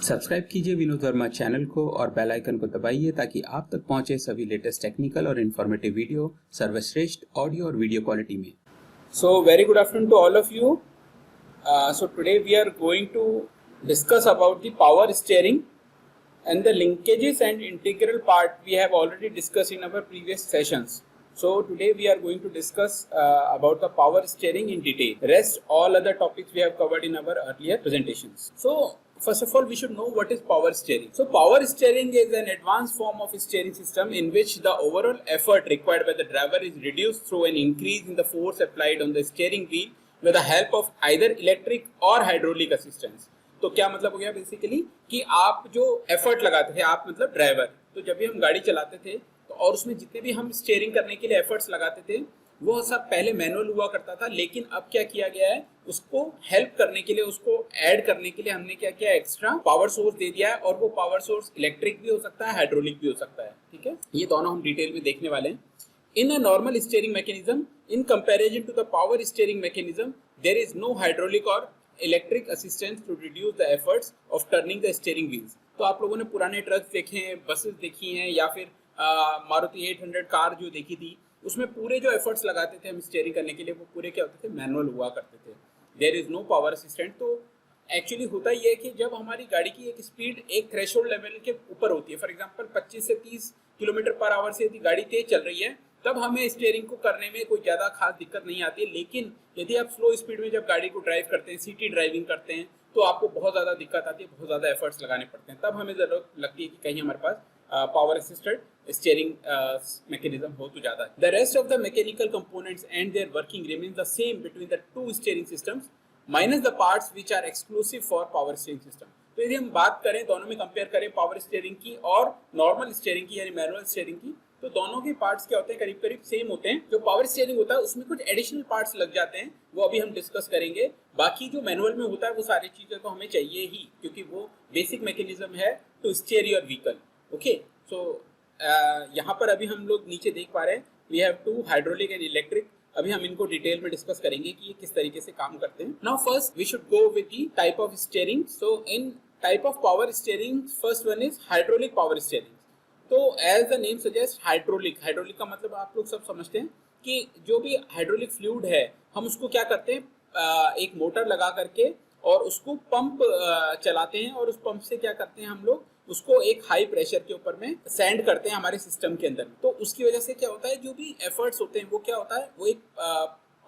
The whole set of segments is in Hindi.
सब्सक्राइब कीजिए विनोद वर्मा चैनल को और बेल आइकन को दबाइए ताकि आप तक पहुंचे सभी लेटेस्ट टेक्निकल और इन्फॉर्मेटिव वीडियो सर्वश्रेष्ठ ऑडियो और वीडियो क्वालिटी में। So very good afternoon to all of you. So today we are going to discuss about the power steering and the linkages and integral part we have already discussed in our previous sessions. So today we are going to discuss about the power steering in detail. Rest all other topics we have covered in our earlier presentations. So first of all, we should know what is power steering. So power steering is an advanced form of steering system in which the overall effort required by the driver is reduced through an increase in the force applied on the steering wheel with the help of either electric or hydraulic assistance. तो क्या मतलब हो गया बेसिकली कि आप जो एफर्ट लगाते थे, आप मतलब ड्राइवर, तो जब भी हम गाड़ी चलाते थे तो और उसमें जितने भी हम स्टीयरिंग करने के लिए एफर्ट्स लगाते थे वो सब पहले मैनुअल हुआ करता था, लेकिन अब क्या किया गया है, उसको हेल्प करने के लिए, उसको ऐड करने के लिए हमने क्या किया, एक्स्ट्रा पावर सोर्स दे दिया है। और वो पावर सोर्स इलेक्ट्रिक भी हो सकता है, हाइड्रोलिक भी हो सकता है। ठीक है, ये दोनों हम डिटेल में देखने वाले हैं। In a normal steering mechanism, in comparison to the power steering mechanism, there is no hydraulic or electric assistance to reduce the efforts of turning the steering wheels. तो आप लोगों ने पुराने ट्रक्स देखे हैं, बसेस देखी हैं, या फिर मारुति 800 कार जो देखी थी, उसमें पूरे जो एफर्ट्स लगाते थे हम स्टीयरिंग करने के लिए, वो पूरे क्या होते थे, मैनुअल हुआ करते थे। There is no power assistant. तो एक्चुअली होता ही है कि जब हमारी गाड़ी की एक स्पीड एक थ्रेशोल्ड लेवल के ऊपर होती है, फॉर एग्जांपल 25 से 30 किलोमीटर पर आवर से यदि गाड़ी तेज चल रही है, तब हमें स्टीयरिंग को करने में कोई ज़्यादा खास दिक्कत नहीं आती है। लेकिन यदि आप स्लो स्पीड में जब गाड़ी को ड्राइव करते हैं, सिटी ड्राइविंग करते हैं, तो आपको बहुत ज़्यादा दिक्कत आती है, बहुत ज़्यादा एफर्ट्स लगाने पड़ते हैं। तब हमें ज़रूरत लगती है कि कहीं हमारे पास पावर असिस्टेड स्टीयरिंग mechanism हो तो ज़्यादा है। The rest of the mechanical components and their working remains the same between the two steering systems, minus the parts which are exclusive for power steering system. तो यदि हम बात करें, दोनों में कंपेयर करें पावर स्टीयरिंग की और नॉर्मल स्टीयरिंग की यानी मैनुअल स्टीयरिंग की, तो दोनों के पार्ट्स क्या होते हैं, करीब करीब सेम होते हैं। जो पावर स्टीयरिंग होता है उसमें कुछ एडिशनल पार्ट्स लग जाते हैं, वो अभी हम डिस्कस करेंगे। बाकी जो मैनुअल में होता है वो सारी चीज़ें तो हमें चाहिए ही, क्योंकि वो बेसिक मैकेनिज्म है to steer your vehicle. Okay, so यहाँ पर अभी हम लोग नीचे देख पा रहे हैं, we have two hydraulic and electric. अभी हम इनको डिटेल में डिस्कस करेंगे कि ये किस तरीके से काम करते हैं। Now first we should go with the type of steering. So in type of power steering, first one is hydraulic power steering. तो as the name suggest, hydraulic, hydraulic का मतलब आप लोग सब समझते हैं कि जो भी हाइड्रोलिक फ्लूइड है, हम उसको क्या करते हैं, एक मोटर लगा करके और उसको पंप चलाते हैं, और उस पंप से क्या करते हैं, हम लोग उसको एक हाई प्रेशर के ऊपर में सेंड करते हैं हमारे सिस्टम के अंदर। तो उसकी वजह से क्या होता है, जो भी एफर्ट्स होते हैं वो क्या होता है, वो एक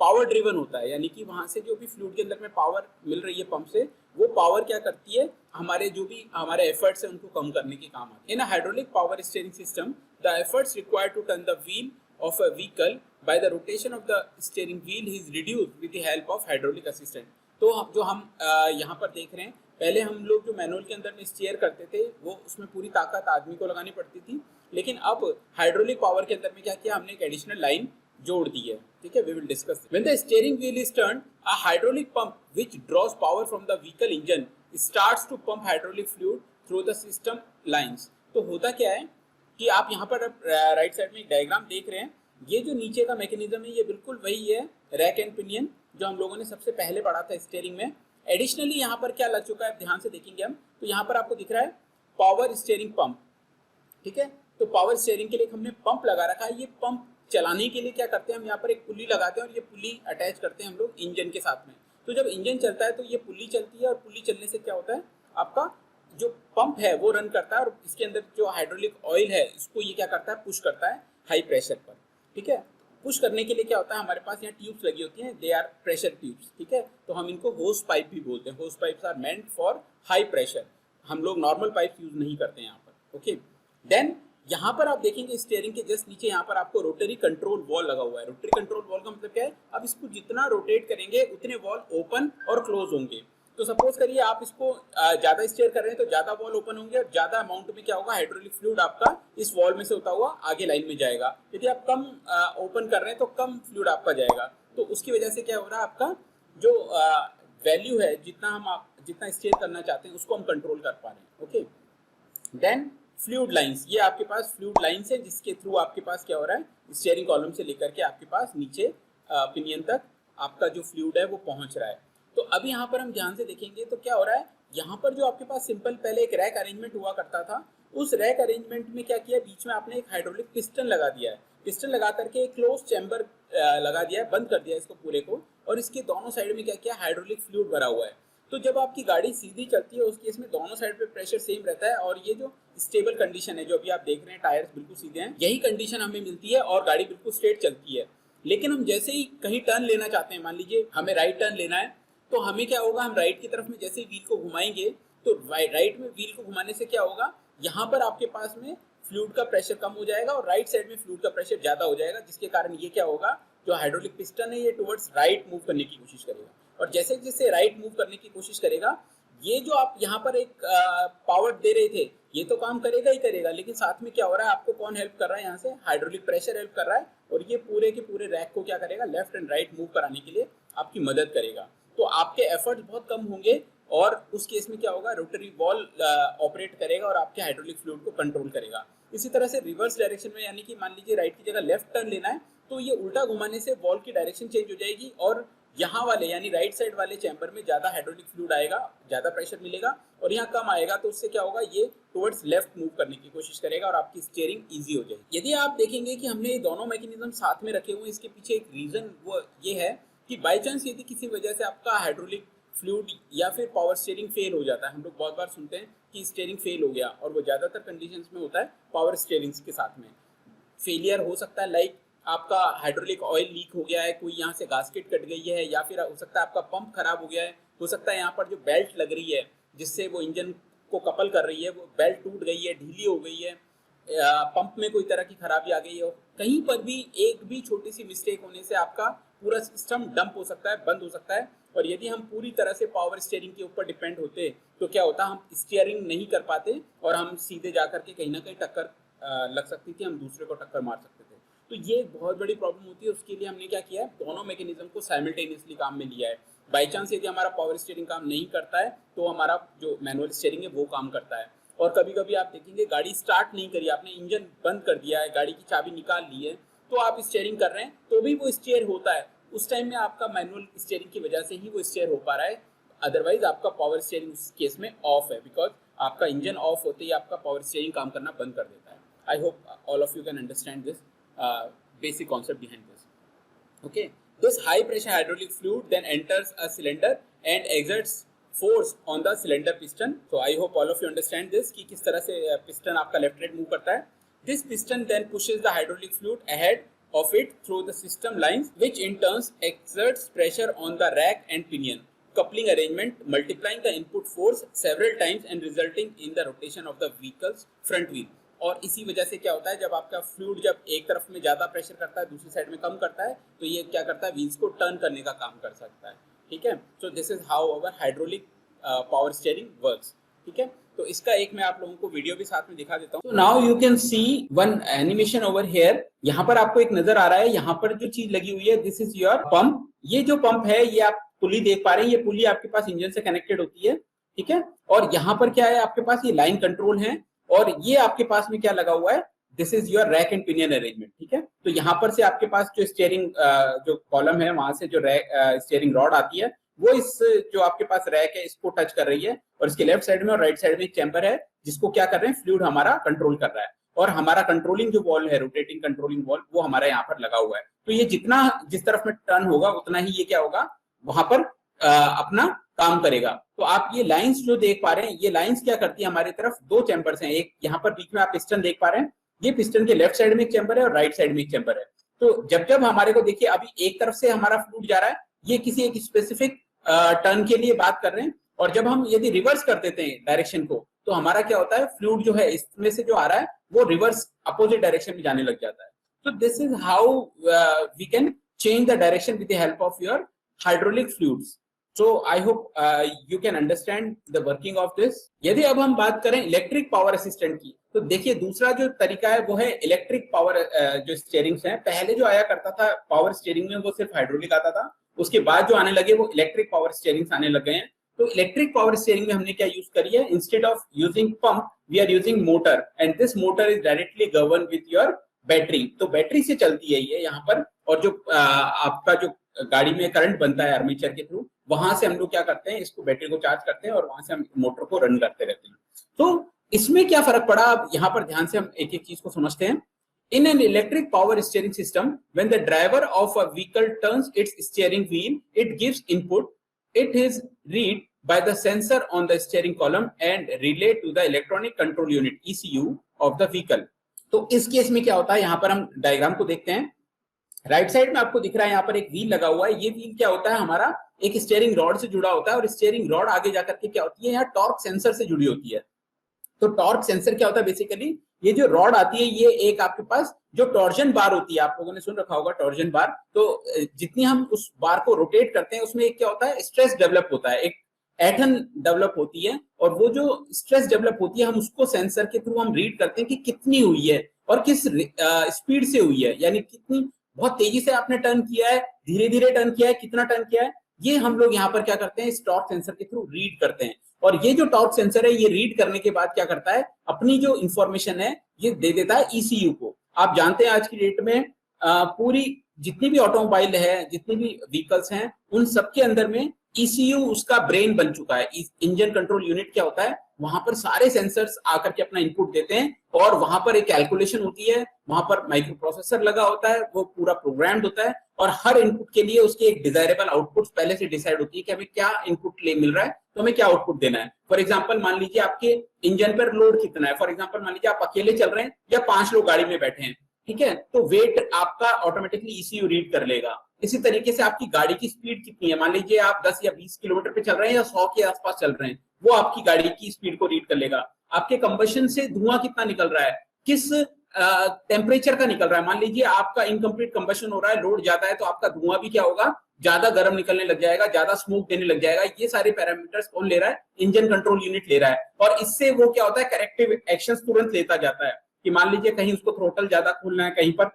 पावर ड्रिवन होता है, यानी कि वहां से जो भी फ्लूइड के अंदर में पावर मिल रही है पंप से, वो पावर क्या करती है, हमारे जो भी हमारे एफर्ट्स है उनको कम करने के काम आती है। In a hydraulic power steering system, the efforts required to turn the wheel of a vehicle by the rotation of the steering wheel is reduced with the help of hydraulic assistant. तो जो हम यहाँ पर देख रहे हैं, पहले हम लोग जो मैनुअल के अंदर में स्टीयर करते थे, वो उसमें पूरी ताकत आदमी को लगानी पड़ती थी, लेकिन अब हाइड्रोलिक पावर के अंदर में क्या किया, हमने एक एडिशनल लाइन जोड़ दी है। ठीक है, we will discuss. When the steering wheel is turned, a hydraulic pump which draws power from the vehicle engine starts to pump hydraulic fluid through the system lines. तो होता क्या है कि आप यहाँ पर राइट साइड में एक डायग्राम देख रहे हैं, ये जो नीचे का मैकेनिज्म है ये बिल्कुल वही है, रैक एंड पिनियन, जो हम लोगों ने सबसे पहले पढ़ा था स्टीयरिंग में। एडिशनली यहाँ पर क्या लग चुका है, ध्यान से देखेंगे हम, तो यहाँ पर आपको दिख रहा है पावर स्टीयरिंग पंप। ठीक है, तो पावर स्टीयरिंग के लिए हमने पंप लगा रखा है। ये पंप चलाने के लिए क्या करते हैं, हम यहाँ पर एक पुली लगाते हैं और ये पुली अटैच करते हैं हम लोग इंजन के साथ में। तो जब इंजन चलता है तो ये पुली चलती है, और पुली चलने से क्या होता है, आपका जो पंप है वो रन करता है, और इसके अंदर जो हाइड्रोलिक ऑयल है इसको ये क्या करता है, पुश करता है हाई प्रेशर पर। ठीक है, पुश करने के लिए क्या होता है, हमारे पास यहाँ ट्यूब्स लगी होती हैं, दे आर प्रेशर ट्यूब्स। ठीक है, तो हम इनको होस पाइप भी बोलते हैं। Hose pipes are meant for high pressure, हम लोग नॉर्मल पाइप यूज नहीं करते हैं यहाँ पर। ओके, देन यहाँ पर आप देखेंगे स्टीयरिंग के जस्ट नीचे यहाँ पर आपको रोटरी कंट्रोल वॉल लगा हुआ है। रोटरी कंट्रोल वॉल का मतलब क्या है, अब इसको जितना रोटेट करेंगे उतने वॉल ओपन और क्लोज होंगे। तो सपोज करिए आप इसको ज्यादा स्टीयर कर रहे हैं तो ज्यादा वॉल ओपन होंगे, और ज्यादा अमाउंट में क्या होगा, हाइड्रोलिक फ्लूइड आपका इस वॉल में से होता हुआ आगे लाइन में जाएगा। यदि आप कम ओपन कर रहे हैं तो कम फ्लूइड आपका जाएगा। तो उसकी वजह से क्या हो रहा है, आपका जो वैल्यू है, जितना स्टीयर करना चाहते हैं उसको हम कंट्रोल कर पा रहे हैं। ओके, देन फ्लूइड लाइंस, ये आपके पास फ्लूइड लाइंस है जिसके थ्रू आपके पास क्या हो रहा है, स्टीयरिंग कॉलम से लेकर के आपके पास नीचे पिनियन तक आपका जो फ्लूइड है वो पहुंच रहा है। तो अभी यहाँ पर हम ध्यान से देखेंगे तो क्या हो रहा है, यहाँ पर जो आपके पास सिंपल पहले एक रैक अरेंजमेंट हुआ करता था, उस रैक अरेंजमेंट में क्या किया, बीच में आपने एक हाइड्रोलिक पिस्टन लगा दिया है, पिस्टन लगा करके एक क्लोज चैम्बर लगा दिया है, बंद कर दिया है इसको पूरे को, और इसके दोनों साइड में क्या किया, हाइड्रोलिक फ्लूइड भरा हुआ है। तो जब आपकी गाड़ी सीधी चलती है उस केस में दोनों साइड पे प्रेशर सेम रहता है, और ये जो स्टेबल कंडीशन है जो अभी आप देख रहे हैं, टायर्स बिल्कुल सीधे हैं, यही कंडीशन हमें मिलती है और गाड़ी बिल्कुल स्ट्रेट चलती है। लेकिन हम जैसे ही कहीं टर्न लेना चाहते हैं, मान लीजिए हमें राइट टर्न लेना है, तो हमें क्या होगा, हम राइट की तरफ में जैसे ही व्हील को घुमाएंगे, तो राइट में व्हील को घुमाने से क्या होगा, यहाँ पर आपके पास में फ्लूइड का प्रेशर कम हो जाएगा और राइट साइड में फ्लूइड का प्रेशर ज्यादा हो जाएगा, जिसके कारण ये क्या होगा, जो हाइड्रोलिक पिस्टन है ये टुवर्ड्स राइट मूव करने की कोशिश करेगा। और जैसे जैसे राइट मूव करने की कोशिश करेगा, ये जो आप यहाँ पर एक पावर दे रहे थे, ये तो काम करेगा ही करेगा, लेकिन साथ में क्या हो रहा है, आपको कौन हेल्प कर रहा है, यहाँ से हाइड्रोलिक प्रेशर हेल्प कर रहा है, और ये पूरे के पूरे रैक को क्या करेगा, लेफ्ट एंड राइट मूव कराने के लिए आपकी मदद करेगा। तो आपके एफर्ट्स बहुत कम होंगे, और उस केस में क्या होगा, रोटरी बॉल ऑपरेट करेगा और आपके हाइड्रोलिक फ्लूइड को कंट्रोल करेगा। इसी तरह से रिवर्स डायरेक्शन में, यानी कि मान लीजिए राइट की जगह लेफ्ट टर्न लेना है, तो ये उल्टा घुमाने से बॉल की डायरेक्शन चेंज हो जाएगी, और यहाँ वाले यानी राइट साइड वाले चैम्बर में ज्यादा हाइड्रोलिक फ्लूइड आएगा, ज्यादा प्रेशर मिलेगा, और यहाँ कम आएगा, तो उससे क्या होगा, ये टुवर्ड्स लेफ्ट मूव करने की कोशिश करेगा और आपकी स्टीयरिंग इजी हो जाएगी। यदि आप देखेंगे कि हमने ये दोनों मैकेनिज्म साथ में रखे हुए, इसके पीछे एक रीजन वो ये है कि बाई चांस यदि किसी वजह से आपका हाइड्रोलिक फ्लूइड या फिर पावर स्टीयरिंग फेल हो जाता है, हम लोग बहुत बार सुनते हैं कि स्टीयरिंग फेल हो गया, और वो ज्यादातर कंडीशंस में होता है पावर स्टीयरिंग्स के साथ में फेलियर हो सकता है, लाइक आपका हाइड्रोलिक ऑयल लीक हो गया है, कोई यहाँ से गास्केट कट गई है, या फिर हो सकता है आपका पंप खराब हो गया है, हो सकता है यहाँ पर जो बेल्ट लग रही है जिससे वो इंजन को कपल कर रही है, वो बेल्ट टूट गई है, ढीली हो गई है, पंप में कोई तरह की खराबी आ गई है, कहीं पर भी एक भी छोटी सी मिस्टेक होने से आपका पूरा सिस्टम डंप हो सकता है, बंद हो सकता है। और यदि हम पूरी तरह से पावर स्टीयरिंग के ऊपर डिपेंड होते तो क्या होता, हम स्टीयरिंग नहीं कर पाते और हम सीधे जाकर के कहीं ना कहीं टक्कर लग सकती थी, हम दूसरे को टक्कर मार सकते थे। तो ये बहुत बड़ी प्रॉब्लम होती है। उसके लिए हमने क्या किया है, दोनों मैकेनिज्म को साइमल्टेनियसली काम में लिया है। बाई चांस यदि हमारा पावर स्टीयरिंग काम नहीं करता है तो हमारा जो मैनुअल स्टीयरिंग है वो काम करता है। और कभी कभी आप देखेंगे गाड़ी स्टार्ट नहीं करी, आपने इंजन बंद कर दिया है, गाड़ी की चाबी निकाल ली है, तो आप स्टीयरिंग कर रहे हैं तो भी वो स्टीयर होता है, उस टाइम में आपका मैनुअल स्टीयरिंग की वजह से ही वो स्टीयर हो पा रहा है। अदरवाइज आपका पावर स्टीयरिंग उस केस में ऑफ है, बिकॉज आपका इंजन ऑफ होते ही आपका पावर स्टीयरिंग काम करना बंद कर देता है। आई hope all of you can understand this basic concept behind this. Okay, this high pressure hydraulic fluid then enters a cylinder and exerts force on the cylinder piston. So I hope all of you understand this कि किस तरह से piston आपका left right move करता है। This piston then pushes the hydraulic fluid ahead of it through the system lines, which in turn exerts pressure on the rack and pinion coupling arrangement, multiplying the input force several times and resulting in the rotation of the vehicle's front wheel. और इसी वजह से क्या होता है, जब आपका फ्लूइड जब एक तरफ में ज्यादा प्रेशर करता है, दूसरी साइड में कम करता है, तो ये क्या करता है, व्हील्स को टर्न करने का काम कर सकता है। ठीक है, so this is how our hydraulic power steering works. ठीक है, तो इसका एक मैं आप लोगों को वीडियो भी साथ में दिखा देता हूँ। तो now you can see one animation over here. यहाँ पर आपको एक नजर आ रहा है, यहाँ पर जो चीज लगी हुई है, दिस इज योर पंप। ये जो पंप है, ये आप पुली देख पा रहे हैं, ये पुली आपके पास इंजन से कनेक्टेड होती है। ठीक है, और यहाँ पर क्या है, आपके पास ये लाइन कंट्रोल है, और ये आपके पास में क्या लगा हुआ है, this is your rack and pinion arrangement. ठीक है, तो यहाँ पर से आपके पास जो स्टीयरिंग जो कॉलम है, वहां से जो स्टीयरिंग रॉड आती है, वो इस जो आपके पास रैक है इसको टच कर रही है, और इसके लेफ्ट साइड में और राइट साइड में एक चैम्बर है जिसको क्या कर रहे हैं, फ्लूइड हमारा कंट्रोल कर रहा है। और हमारा कंट्रोलिंग जो वॉल्व है, रोटेटिंग कंट्रोलिंग वॉल्व, वो हमारा यहाँ पर लगा हुआ है। तो ये जितना जिस तरफ में टर्न होगा उतना ही ये क्या होगा, वहां पर अपना काम करेगा। तो आप ये लाइंस जो देख पा रहे हैं, ये लाइंस क्या करती है, हमारी तरफ दो चैम्बर्स हैं, एक यहाँ पर बीच में आप पिस्टन देख पा रहे हैं, ये पिस्टन के लेफ्ट साइड में एक चैम्बर है और राइट साइड में एक चैम्बर है। तो जब जब हमारे को देखिए, अभी एक तरफ से हमारा फ्लूइड जा रहा है, ये किसी एक स्पेसिफिक टर्न के लिए बात कर रहे हैं, और जब हम यदि रिवर्स कर देते हैं डायरेक्शन को, तो हमारा क्या होता है, फ्लूइड जो है इसमें से जो आ रहा है वो रिवर्स अपोजिट डायरेक्शन में जाने लग जाता है। तो this is how we can change the direction with the help of your hydraulic fluids. So I hope you can understand the working of this. यदि अब हम बात करें इलेक्ट्रिक पावर असिस्टेंट की, तो देखिए दूसरा जो तरीका है वो है इलेक्ट्रिक पावर जो स्टीयरिंग्स हैं। पहले जो आया करता था पावर स्टीयरिंग में, वो सिर्फ हाइड्रोलिक आता था, उसके बाद जो आने लगे वो इलेक्ट्रिक पावर स्टीयरिंग्स आने लगे हैं। तो इलेक्ट्रिक पावर स्टीयरिंग में हमने क्या यूज करी है, instead of using pump we are using motor, and this motor is directly govern with your battery. तो बैटरी से चलती है ये यहाँ पर, और जो आपका जो गाड़ी में करंट बनता है आर्मेचर के थ्रू, वहां से हम लोग क्या करते हैं, इसको बैटरी को चार्ज करते हैं और वहां से हम मोटर को रन करते रहते हैं। तो इसमें क्या फर्क पड़ा, अब यहाँ पर ध्यान से हम एक एक चीज को समझते हैं। In an electric power steering system, when the driver of a vehicle turns its steering wheel, it gives input. It is read by the sensor on the steering column and relayed to the electronic control unit (ECU) of the vehicle. तो इस केस में क्या होता है, यहाँ पर हम डायग्राम को देखते हैं। राइट साइड में आपको दिख रहा है यहाँ पर एक व्हील लगा हुआ है। ये व्हील क्या होता है, हमारा एक स्टीयरिंग रॉड से जुड़ा होता है और स्टीयरिंग रॉड आगे जाकर के क्या होती है, यहाँ टॉर्क सेंसर से जुड़ी होती है। तो टॉर्क सेंसर क्या होता है, बेसिकली ये जो रॉड आती है, ये एक आपके पास जो टॉर्जन बार होती है, आप लोगों ने सुन रखा होगा टॉर्जन बार। तो जितनी हम उस बार को रोटेट करते हैं उसमें एक क्या होता है, स्ट्रेस डेवलप होता है, एक ऐठन डेवलप होती है, और वो जो स्ट्रेस डेवलप होती है हम उसको सेंसर के थ्रू हम रीड करते हैं कि कितनी हुई है और किस स्पीड से हुई है, यानी कितनी बहुत तेजी से आपने टर्न किया है, धीरे धीरे टर्न किया है, कितना टर्न किया है, ये हम लोग यहाँ पर क्या करते हैं, इस टॉर्क सेंसर के थ्रू रीड करते हैं। और ये जो टॉर्क सेंसर है, ये रीड करने के बाद क्या करता है, अपनी जो इंफॉर्मेशन है ये दे देता है ईसीयू को। आप जानते हैं आज की डेट में पूरी जितनी भी ऑटोमोबाइल है, जितनी भी व्हीकल्स हैं, उन सबके अंदर में ईसीयू उसका ब्रेन बन चुका है। इंजन कंट्रोल यूनिट क्या होता है, वहां पर सारे सेंसर्स आकर के अपना इनपुट देते हैं और वहां पर एक कैलकुलेशन होती है, वहां पर माइक्रो प्रोसेसर लगा होता है, वो पूरा प्रोग्राम्ड होता है और हर इनपुट के लिए उसकी एक डिजायरेबल आउटपुट पहले से डिसाइड होती है कि हमें क्या इनपुट मिल रहा है, तो हमें क्या आउटपुट देना है। फॉर एग्जाम्पल मान लीजिए आपके इंजन पर लोड कितना है, फॉर एग्जाम्पल मान लीजिए आप अकेले चल रहे हैं या 5 लोग गाड़ी में बैठे हैं, ठीक है, तो वेट आपका ऑटोमेटिकली ईसीयू रीड कर लेगा। इसी तरीके से आपकी गाड़ी की स्पीड कितनी है, मान लीजिए आप 10 या 20 किलोमीटर पे चल रहे हैं या 100 के आसपास चल रहे हैं, वो आपकी गाड़ी की स्पीड को रीड कर लेगा। आपके कंबशन से धुआं कितना निकल रहा है, किस टेम्परेचर का निकल रहा है, मान लीजिए आपका इनकम्प्लीट कंबशन हो रहा है, लोड ज्यादा है, तो आपका धुआं भी क्या होगा, ज्यादा गर्म निकलने लग जाएगा, ज्यादा स्मोक देने लग जाएगा। ये सारे पैरामीटर्स कौन ले रहा है, इंजन कंट्रोल यूनिट ले रहा है। और इससे वो क्या होता है, करेक्टिव एक्शंस तुरंत लेता जाता है कि मान लीजिए कहीं उसको थ्रोटल ज्यादा खोलना है, कहीं पर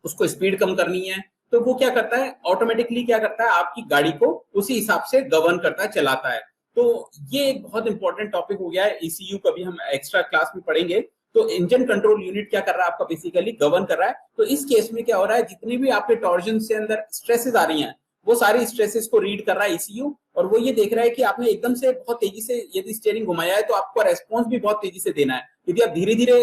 उसको स्पीड कम करनी है, तो वो क्या करता है, ऑटोमेटिकली क्या करता है, आपकी गाड़ी को उसी हिसाब से गवर्न करता है, चलाता है। तो ये एक बहुत इंपॉर्टेंट टॉपिक हो गया है, ईसीयू कभी हम एक्स्ट्रा क्लास में पढ़ेंगे। तो इंजन कंट्रोल यूनिट क्या कर रहा है, आपका बेसिकली गवर्न कर रहा है। तो इस केस में क्या हो रहा है, जितनी भी आपके टॉर्जन से अंदर स्ट्रेसेस आ रही हैं, वो सारी स्ट्रेसेस को रीड कर रहा है ईसीयू, और वो ये देख रहा है कि आपने एकदम से बहुत तेजी से यदि स्टीयरिंग घुमाया है तो आपको रेस्पॉन्स भी बहुत तेजी से देना है, यदि आप धीरे धीरे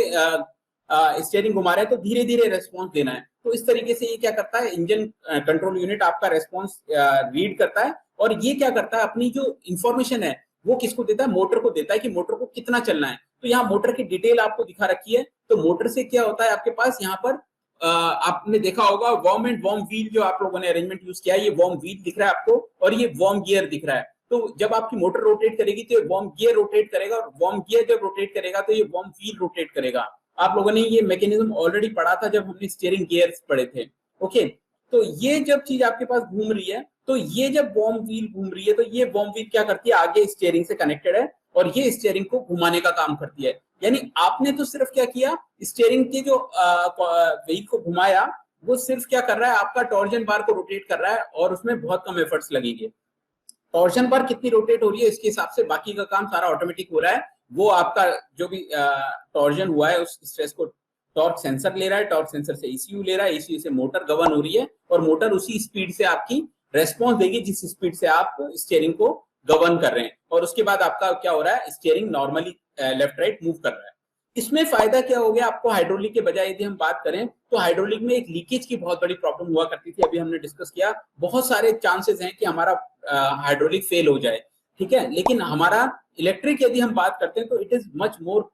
स्टीयरिंग घुमा रहे हैं तो धीरे धीरे रेस्पॉन्स देना है। तो इस तरीके से ये क्या करता है, इंजन कंट्रोल यूनिट आपका रेस्पॉन्स रीड करता है, और ये क्या करता है, अपनी जो इंफॉर्मेशन है वो किसको देता है, मोटर को देता है कि मोटर को कितना चलना है। तो यहाँ मोटर की डिटेल आपको दिखा रखी है। तो मोटर से क्या होता है, आपके पास यहाँ पर आपने देखा होगा वॉर्म एंड वॉर्म व्हील, जो आप लोगों ने अरेंजमेंट यूज किया है, ये वॉर्म व्हील दिख रहा है आपको और ये वॉर्म गियर दिख रहा है। तो जब आपकी मोटर रोटेट करेगी तो ये वॉर्म गियर रोटेट करेगा, और वॉर्म गियर जब रोटेट करेगा तो ये वॉर्म व्हील रोटेट करेगा। आप लोगों ने ये मैकेनिज्म ऑलरेडी पढ़ा था जब हमने स्टीयरिंग गियर्स पढ़े थे। ओके, तो ये जब चीज आपके पास घूम रही है, तो ये जब वॉर्म व्हील घूम रही है, तो ये वॉर्म व्हील क्या करती है, आगे स्टीयरिंग से कनेक्टेड है और ये स्टीयरिंग को घुमाने का काम करती है। यानी आपने तो सिर्फ क्या किया, स्टीयरिंग के जो व्हील को घुमाया, वो सिर्फ क्या कर रहा है, आपका टॉर्जन बार को रोटेट कर रहा है और उसमें बहुत कम एफर्ट्स लगेंगे। टॉर्जन बार कितनी रोटेट हो रही है, इसके हिसाब से बाकी का काम सारा ऑटोमेटिक हो रहा है। वो आपका जो भी टॉर्जन हुआ है उस स्ट्रेस को टॉर्क सेंसर ले रहा है, टॉर्क सेंसर से ईसीयू ले रहा है, ईसीयू से मोटर गवर्न हो रही है और मोटर उसी स्पीड से आपकी रेस्पॉन्स देगी जिस स्पीड से आप स्टीयरिंग को गवर्न कर रहे हैं। और उसके बाद आपका क्या हो रहा है, steering normally left right move कर रहा है। इसमें फायदा क्या हो गया आपको, हाइड्रोलिक के बजाय यदि हम बात करें तो हाइड्रोलिक में एक लीकेज की बहुत बड़ी प्रॉब्लम हुआ करती थी। अभी हमने डिस्कस किया, बहुत सारे चांसेस हैं कि हमारा हाइड्रोलिक फेल हो जाए, ठीक है, लेकिन हमारा इलेक्ट्रिक यदि हम बात करते हैं तो it is much more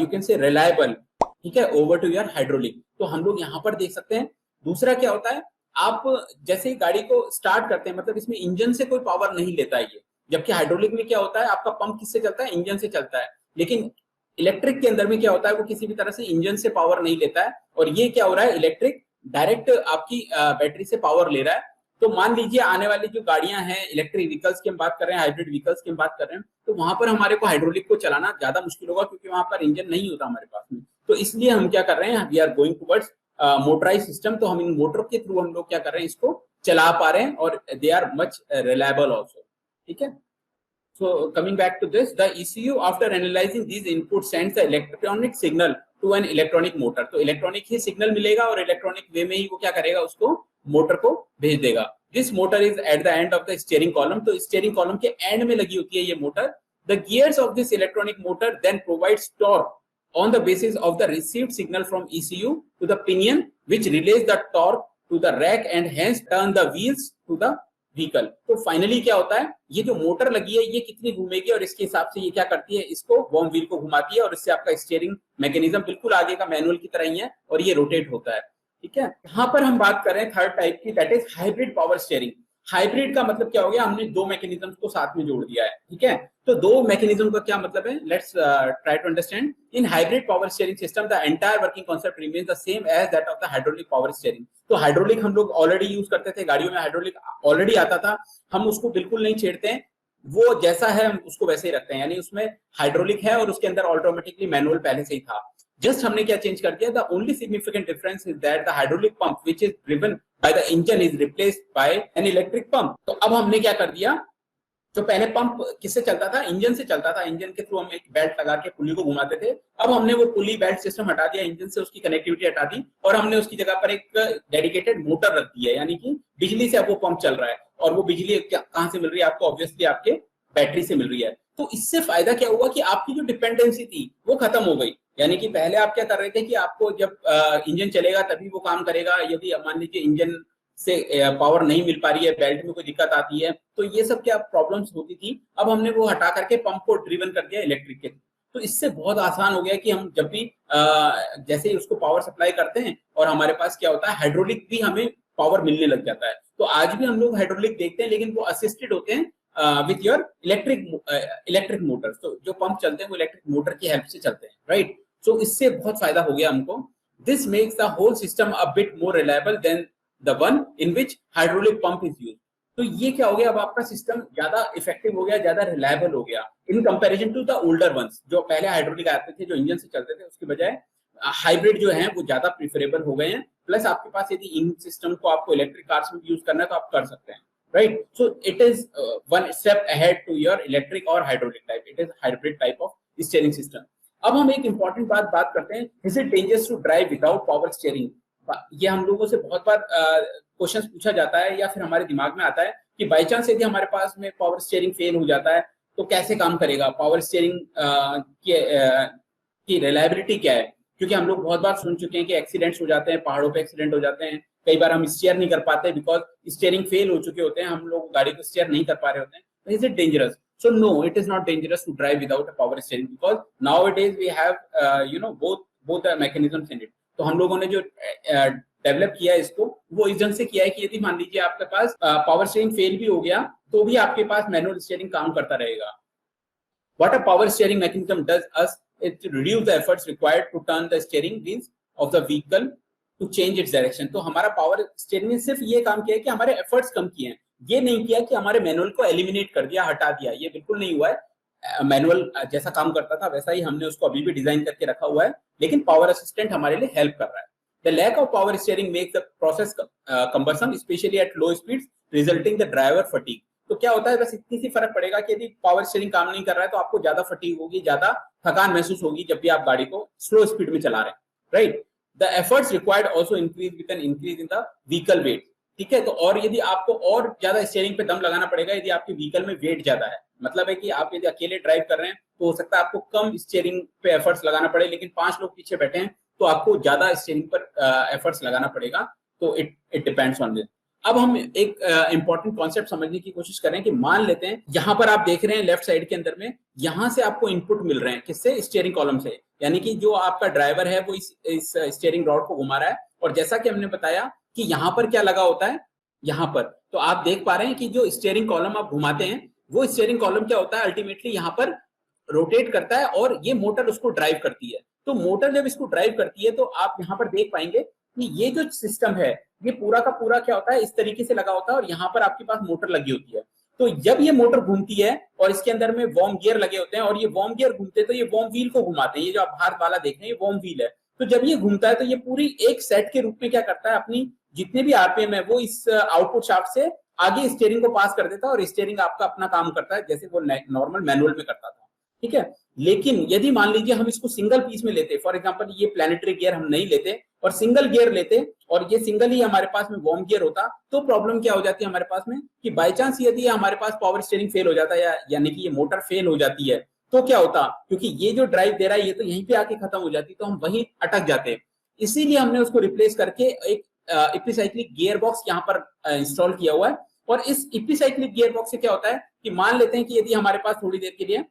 you can say reliable, ठीक है, ओवर टू योर हाइड्रोलिक। तो हम लोग यहाँ पर देख सकते हैं। दूसरा क्या होता है, आप जैसे ही गाड़ी को स्टार्ट करते हैं, मतलब इसमें इंजन से कोई पावर नहीं लेता है ये, जबकि हाइड्रोलिक में क्या होता है, आपका पंप किससे चलता है, इंजन से चलता है। लेकिन इलेक्ट्रिक के अंदर में क्या होता है, वो किसी भी तरह से इंजन से पावर नहीं लेता है, और ये क्या हो रहा है, इलेक्ट्रिक डायरेक्ट आपकी बैटरी से पावर ले रहा है। तो मान लीजिए आने वाली जो गाड़ियां हैं, इलेक्ट्रिक व्हीकल्स की हम बात कर रहे हैं, हाइब्रिड व्हीकल्स की हम बात कर रहे हैं, तो वहां पर हमारे को हाइड्रोलिक को चलाना ज्यादा मुश्किल होगा, क्योंकि वहां पर इंजन नहीं होता हमारे पास में। तो इसलिए हम क्या कर रहे हैं, we are going towards motorise system. तो हम इन मोटर के थ्रू हम लोग क्या कर रहे हैं, इसको चला पा रहे हैं, और they are much reliable also, ठीक है। So coming back to this, the ECU after analyzing these inputs sends the electronic signal to an electronic motor. तो इलेक्ट्रॉनिक ही सिग्नल मिलेगा और इलेक्ट्रॉनिक वे में ही वो क्या करेगा, उसको मोटर को भेज देगा। This motor is at the end of the steering column. तो स्टीयरिंग कॉलम के एंड में लगी होती है ये motor. The gears of this electronic motor then provides torque on the basis of the received signal from ECU to the pinion, which relays the torque to the rack and hence turn the wheels to the vehicle। तो फाइनली क्या होता है, ये जो मोटर लगी है ये कितनी घूमेगी और इसके हिसाब से ये क्या करती है, इसको वॉर्म व्हील को घुमाती है और इससे आपका स्टीयरिंग मैकेनिज्म बिल्कुल आगे का मैनुअल की तरह ही है और ये रोटेट होता है। ठीक है, यहाँ पर हम बात कर रहे हैं थर्ड टाइप की, that is hybrid power steering. Hybrid का मतलब क्या हो गया, हमने दो मैकेनिज्म को साथ में जोड़ दिया है। ठीक है, तो दो मैकेनिज्म का क्या मतलब है, let's try to understand. In hybrid power steering system the entire working concept remains the same as that of the hydraulic power steering. तो हाइड्रोलिक हम लोग ऑलरेडी यूज करते थे, गाड़ियों में हाइड्रोलिक ऑलरेडी आता था, हम उसको बिल्कुल नहीं छेड़ते हैं, वो जैसा है हम उसको वैसे ही रखते हैं। यानी उसमें हाइड्रोलिक है और उसके अंदर ऑटोमेटिकली मैनुअल पहले से ही था, जस्ट हमने क्या चेंज कर दिया। The only significant difference is that the hydraulic pump which is driven by the engine is replaced by an electric pump. तो अब हमने क्या कर दिया, जो पहले पंप किससे चलता था, इंजन से चलता था, इंजन के थ्रू हम एक बेल्ट लगा के पुली को घुमाते थे। अब हमने वो पुली बेल्ट सिस्टम हटा दिया, इंजन से उसकी कनेक्टिविटी हटा दी और हमने उसकी जगह पर एक डेडिकेटेड मोटर रख दी है, यानी कि बिजली से अब वो पंप चल रहा है। और वो बिजली कहां से मिल रही है आपको, ऑब्वियसली आपके बैटरी से मिल रही है। तो इससे फायदा क्या हुआ कि आपकी जो डिपेंडेंसी थी वो खत्म हो गई। यानी कि पहले आप क्या कर रहे थे कि आपको जब इंजन चलेगा तभी वो काम करेगा, यदि मान लीजिए इंजन से पावर नहीं मिल पा रही है, बेल्ट में कोई दिक्कत आती है, तो ये सब क्या प्रॉब्लम्स होती थी। अब हमने वो हटा करके पंप को ड्रिवन कर दिया इलेक्ट्रिक के। तो इससे बहुत आसान हो गया कि हम जब भी जैसे ही उसको पावर सप्लाई करते हैं और हमारे पास क्या होता है, हाइड्रोलिक भी हमें पावर मिलने लग जाता है। तो आज भी हम लोग हाइड्रोलिक देखते हैं, लेकिन वो असिस्टेड होते हैं विथ योर इलेक्ट्रिक मोटर्स। तो जो पंप चलते हैं वो इलेक्ट्रिक मोटर की हेल्प से चलते हैं, राइट। सो इससे बहुत फायदा हो गया हमको। This makes the whole system a bit more reliable than the one in which hydraulic pump is used. तो ये क्या हो गया, अब आपका सिस्टम ज्यादा इफेक्टिव हो गया, ज्यादा रिलायबल हो गया in comparison to the older ones. जो पहले हाइड्रोलिक आते थे, जो इंजन से चलते थे, उसके बजाय हाइब्रिड जो है वो ज्यादा प्रिफरेबल हो गए हैं। प्लस आपके पास यदि इन सिस्टम को आपको इलेक्ट्रिक कार्स में यूज करना है तो आप कर सकते हैं, right? So it is one step ahead to your electric or hydraulic type. It is hybrid type of steering system. अब हम एक important बात करते हैं, is it dangerous to drive without power steering? ये हम लोगों से बहुत बार क्वेश्चंस पूछा जाता है या फिर हमारे दिमाग में आता है कि बाई चांस यदि हमारे पास में पावर स्टीयरिंग फेल हो जाता है तो कैसे काम करेगा, पावर स्टीयरिंग की रिलायबिलिटी क्या है। क्योंकि हम लोग बहुत बार सुन चुके हैं कि एक्सीडेंट्स हो जाते हैं, पहाड़ों पे एक्सीडेंट हो जाते हैं, कई बार हम स्टीयर नहीं कर पाते बिकॉज स्टीयरिंग फेल हो चुके होते हैं, हम लोग गाड़ी को स्टीयर नहीं कर पा रहे होते हैं। Is it dangerous? So no, it is not dangerous to drive without a power steering because nowadays we have both mechanisms in it. तो हम लोगों ने जो डेवलप किया है इसको, वो इस ढंग से किया है कि यदि मान लीजिए आपके पास पावर स्टीयरिंग फेल भी हो गया तो भी आपके पास मैनुअल स्टीयरिंग काम करता रहेगा। What a power steering mechanism does us, it reduce the efforts required to turn the steering wheels of the vehicle to change its direction। तो हमारा पावर स्टीयरिंग ने सिर्फ ये काम किया है कि हमारे एफर्ट्स कम किए हैं, ये नहीं किया कि हमारे मैनुअल को एलिमिनेट कर दिया, हटा दिया, ये बिल्कुल नहीं हुआ है। मैनुअल जैसा काम करता था वैसा ही हमने उसको अभी भी डिजाइन करके रखा हुआ है, लेकिन पावर असिस्टेंट हमारे लिए हेल्प कर रहा है। The lack of power steering makes the process cumbersome, especially at low speeds, resulting the driver fatigue। तो क्या होता है, बस इतनी सी फर्क पड़ेगा कि यदि पावर स्टीयरिंग काम नहीं कर रहा है तो आपको ज्यादा फटीग होगी, ज्यादा थकान महसूस होगी जब भी आप गाड़ी को स्लो स्पीड में चला रहे हैं, right. The efforts required also increase with an increase in the vehicle wait. ठीक है, तो और यदि आपको और ज्यादा स्टीयरिंग पे दम लगाना पड़ेगा यदि आपके व्हीकल में वेट ज्यादा है। मतलब है कि आप यदि अकेले ड्राइव कर रहे हैं तो हो सकता है आपको कम स्टीयरिंग पे एफर्ट्स लगाना पड़े, लेकिन 5 लोग पीछे बैठे हैं तो आपको ज्यादा स्टीयरिंग पर एफर्ट्स लगाना पड़ेगा। तो इट डिपेंड्स ऑन दिस। अब हम एक इंपॉर्टेंट कॉन्सेप्ट समझने की कोशिश करें कि मान लेते हैं यहाँ पर आप देख रहे हैं लेफ्ट साइड के अंदर में, यहाँ से आपको इनपुट मिल रहे हैं, किससे? स्टीयरिंग कॉलम से। यानी कि जो आपका ड्राइवर है वो इस स्टीयरिंग रॉड को घुमा रहा है, और जैसा कि हमने बताया कि यहाँ पर क्या लगा होता है, यहाँ पर तो आप देख पा रहे हैं कि जो स्टीयरिंग कॉलम आप घुमाते हैं वो स्टीयरिंग कॉलम क्या होता है, अल्टीमेटली यहाँ पर रोटेट करता है और ये मोटर उसको ड्राइव करती है। तो मोटर जब इसको ड्राइव करती है तो आप यहाँ पर देख पाएंगे कि ये जो सिस्टम है ये पूरा का पूरा क्या होता है, इस तरीके से लगा होता है और यहाँ पर आपके पास मोटर लगी होती है। तो जब ये मोटर घूमती है और इसके अंदर में वॉर्म गियर लगे होते हैं और ये वॉर्म गियर घूमते हैं तो ये वॉर्म व्हील को घुमाते हैं। ये जो आप बाहर वाला देख रहे हैं ये वॉर्म व्हील है। तो जब ये घूमता है तो ये पूरी एक सेट के रूप में क्या करता है, अपनी जितने भी आरपीएम है वो इस आउटपुट शाफ्ट से आगे स्टीयरिंग को पास कर देता है और स्टीयरिंग आपका अपना काम करता है जैसे वो नॉर्मल मैनुअल में करता था। ठीक है, लेकिन यदि मान लीजिए हम इसको सिंगल पीस में लेते, फॉर एग्जांपल ये प्लैनेटरी गियर हम नहीं लेते और सिंगल गियर लेते और ये सिंगल ही हमारे पास में वॉर्म गियर होता, तो प्रॉब्लम क्या हो जाती है हमारे पास में कि बाय चांस यदि हमारे पास पावर स्टीयरिंग फेल हो जाता है यानी कि ये मोटर फेल हो जाती है, तो क्या होता, क्योंकि ये जो ड्राइव दे रहा है ये तो यहीं पे आके खत्म हो जाती, तो हम वहीं अटक जाते। इसीलिए हमने उसको रिप्लेस करके एक एपिसाइक्लिक गियर बॉक्स यहाँ पर इंस्टॉल किया हुआ है। और इस एपिसाइक्लिक गियर बॉक्स से क्या होता है कि मान लेते हैं कि यदि हमारे पास थोड़ी देर के लिए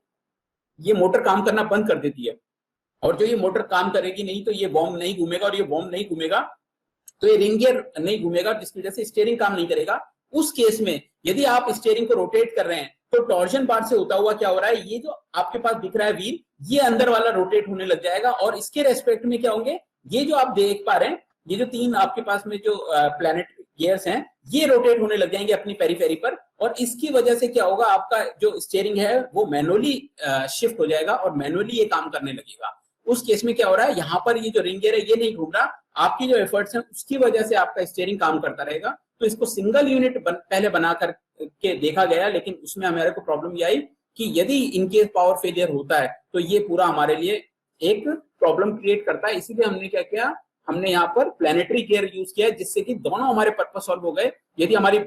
ये मोटर काम करना बंद कर देती है और जो ये मोटर काम करेगी नहीं, तो ये वॉर्म नहीं घूमेगा और ये वॉर्म नहीं घूमेगा तो ये रिंग गियर नहीं घूमेगा, जिसकी वजह से स्टीयरिंग काम नहीं करेगा। उस केस में यदि आप स्टीयरिंग को रोटेट कर रहे हैं तो टॉर्जन बार से होता हुआ क्या हो रहा है, ये जो आपके पास दिख रहा है व्हील, ये अंदर वाला रोटेट होने लग जाएगा और इसके रेस्पेक्ट में क्या होंगे, ये जो आप देख पा रहे हैं ये जो तीन आपके पास में जो प्लैनेट गियर्स हैं ये रोटेट होने लग जाएंगे अपनी पेरीफेरी पर, और इसकी वजह से क्या होगा, आपका जो स्टीयरिंग है वो मैनुअली शिफ्ट हो जाएगा और मैनुअली ये काम करने लगेगा। उस केस में क्या हो रहा है, यहाँ पर ये जो रिंग गियर है ये नहीं घूम रहा, आपकी जो एफर्ट्स हैं उसकी वजह से आपका स्टीयरिंग काम करता रहेगा। तो इसको सिंगल यूनिट पहले बना करके देखा गया, लेकिन उसमें हमारे को प्रॉब्लम ये आई कि यदि इनकेस पावर फेलियर होता है तो ये पूरा हमारे लिए एक प्रॉब्लम क्रिएट करता है। इसीलिए हमने क्या किया, हमने यहाँ पर प्लैनेटरी गियर यूज किया जिससे कि दोनों हमारे पर्पस सॉल्व हो गए। यदि हमारी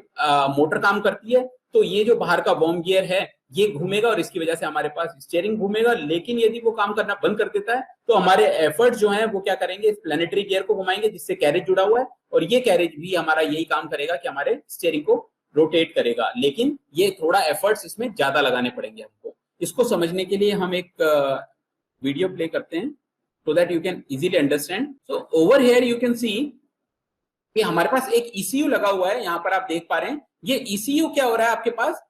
मोटर काम करती है तो ये जो बाहर का वॉर्म गियर है ये घूमेगा और इसकी वजह से हमारे पास स्टीयरिंग घूमेगा, लेकिन यदि वो काम करना बंद कर देता है तो हमारे एफर्ट जो है वो क्या करेंगे, इस प्लैनेटरी गियर को घुमाएंगे जिससे कैरेज जुड़ा हुआ है, और ये कैरेज भी हमारा यही काम करेगा कि हमारे स्टीयरिंग को रोटेट करेगा, लेकिन ये थोड़ा एफर्ट्स इसमें ज्यादा लगाने पड़ेंगे हमको। इसको समझने के लिए हम एक वीडियो प्ले करते हैं so that you can easily understand. So over here you can see कि हमारे पास एक ECU लगा हुआ है, यहाँ पर आप देख पा रहे हैं। ये ECU क्या हो रहा है आपके पास,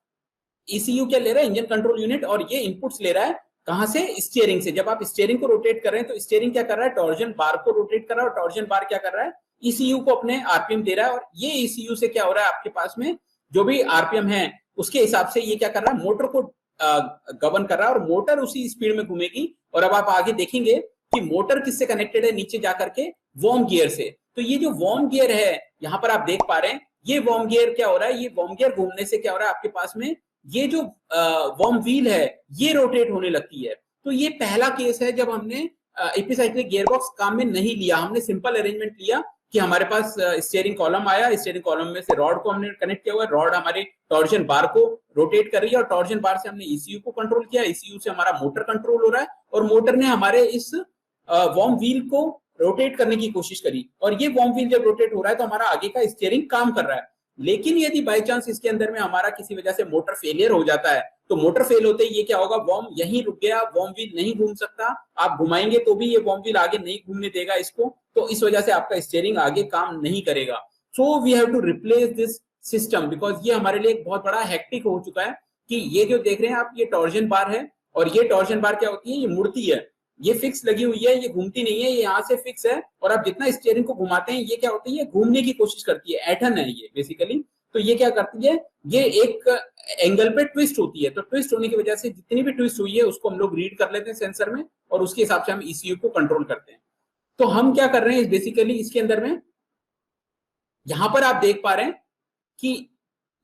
ECU क्या ले रहा है, इंजन कंट्रोल यूनिट, और ये इनपुट्स ले रहा है कहां से, स्टीयरिंग से। जब आप स्टीयरिंग को रोटेट कर रहे हैं तो स्टीयरिंग क्या कर रहा है, टॉर्जन बार को रोटेट कर रहा है, और टॉर्जन बार क्या कर रहा है, ECU को अपने आरपीएम दे रहा है, और ये ECU से क्या हो रहा है आपके पास में जो भी आरपीएम है उसके हिसाब से ये क्या कर रहा है, मोटर को गवर्न कर रहा है और मोटर उसी स्पीड में घूमेगी। और अब आप आगे देखेंगे कि मोटर किससे कनेक्टेड है, नीचे जाकर के वॉर्म गियर से। तो ये जो वॉर्म गियर है यहाँ पर आप देख पा रहे हैं, ये वॉर्म गियर क्या हो रहा है, ये वॉर्म गियर घूमने से क्या हो रहा है आपके पास में, ये जो वॉर्म व्हील है ये रोटेट होने लगती है। तो ये पहला केस है जब हमने एपिसाइक्लिक गियरबॉक्स काम में नहीं लिया, हमने सिंपल अरेंजमेंट लिया कि हमारे पास स्टीयरिंग कॉलम आया, स्टीयरिंग कॉलम में से रॉड को हमने कनेक्ट किया हुआ है, रॉड हमारे टॉर्जन बार को रोटेट कर रही है और टॉर्जन बार से हमने ECU को कंट्रोल किया, ECU से हमारा मोटर कंट्रोल हो रहा है और मोटर ने हमारे इस वॉर्म व्हील को रोटेट करने की कोशिश करी, और ये वॉर्म व्हील जब रोटेट हो रहा है तो हमारा आगे का स्टीयरिंग काम कर रहा है। लेकिन यदि बाय चांस इसके अंदर में हमारा किसी वजह से मोटर फेलियर हो जाता है तो मोटर फेल होते ही ये क्या होगा, वॉर्म यहीं रुक गया, वॉर्म व्हील नहीं घूम सकता, आप घुमाएंगे तो भी ये वॉर्म व्हील आगे नहीं घूमने देगा इसको, तो इस वजह से आपका स्टीयरिंग आगे काम नहीं करेगा। So we have to replace this system because ये हमारे लिए एक बहुत बड़ा हेक्टिक हो चुका है कि ये जो देख रहे हैं आप, ये टॉर्जन बार है और ये टॉर्जन बार क्या होती है, ये मुड़ती है, ये फिक्स लगी हुई है, ये घूमती नहीं है, ये यहाँ से फिक्स है, और आप जितना स्टीयरिंग को घुमाते हैं ये क्या होती है, घूमने की कोशिश करती है, ऐठन है ये बेसिकली। तो ये क्या करती है, ये एक एंगल पे ट्विस्ट होती है, तो ट्विस्ट होने की वजह से जितनी भी ट्विस्ट हुई है उसको हम लोग रीड कर लेते हैं सेंसर में और उसके हिसाब से हम ECU को कंट्रोल करते हैं। तो हम क्या कर रहे हैं बेसिकली इसके अंदर में, यहां पर आप देख पा रहे हैं कि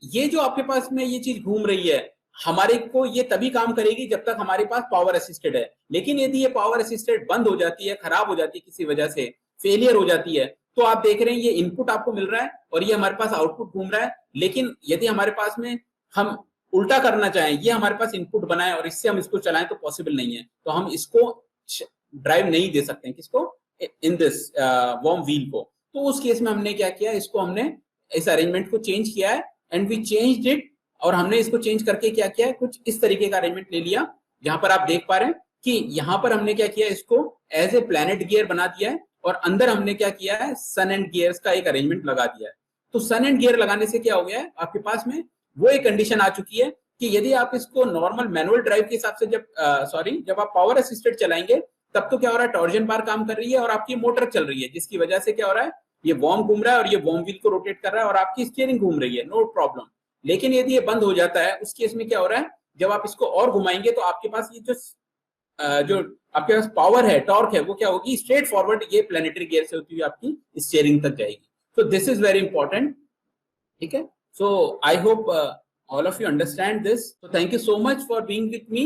ये जो आपके पास में ये चीज घूम रही है, हमारे को ये तभी काम करेगी जब तक हमारे पास पावर असिस्टेड है। लेकिन यदि ये पावर असिस्टेड बंद हो जाती है, खराब हो जाती है, किसी वजह से फेलियर हो जाती है, तो आप देख रहे हैं ये इनपुट आपको मिल रहा है और ये हमारे पास आउटपुट घूम रहा है। लेकिन यदि हमारे पास में हम उल्टा करना चाहें, ये हमारे पास इनपुट बनाए और इससे हम इसको चलाएं, तो पॉसिबल नहीं है, तो हम इसको ड्राइव नहीं दे सकते हैं, किसको, इन दिस वॉर्म व्हील को। तो उस केस में हमने क्या किया, इसको हमने इस अरेंजमेंट को चेंज किया है एंड वी चेंज्ड इट, और हमने इसको चेंज करके क्या किया है, कुछ इस तरीके का अरेंजमेंट ले लिया। जहां पर आप देख पा रहे हैं कि यहाँ पर हमने क्या किया, इसको एज ए प्लैनेट गियर बना दिया है और अंदर हमने क्या किया है, सन एंड गियर्स का एक अरेंजमेंट लगा दिया है। तो सन एंड गियर लगाने से क्या हो गया है, आपके पास में वो एक कंडीशन आ चुकी है कि यदि आप इसको नॉर्मल मैनुअल ड्राइव के हिसाब से जब आप पावर असिस्टेड चलाएंगे तब तो क्या हो रहा है, टॉर्जन बार काम कर रही है और आपकी मोटर चल रही है, जिसकी वजह से क्या हो रहा है, ये वॉर्म घूम रहा है और ये वॉर्म व्हील को रोटेट कर रहा है और आपकी स्टीयरिंग घूम रही है, नो प्रॉब्लम। लेकिन यदि ये बंद हो जाता है, उस केस में क्या हो रहा है, जब आप इसको और घुमाएंगे तो आपके पास ये जो आपके पास पावर है, टॉर्क है, वो क्या होगी, स्ट्रेट फॉरवर्ड ये प्लैनेटरी गियर से होती हुई आपकी स्टीयरिंग तक जाएगी। तो दिस इज वेरी इंपॉर्टेंट, ठीक है। So I hope all of you understand this. So thank you so much for being with me.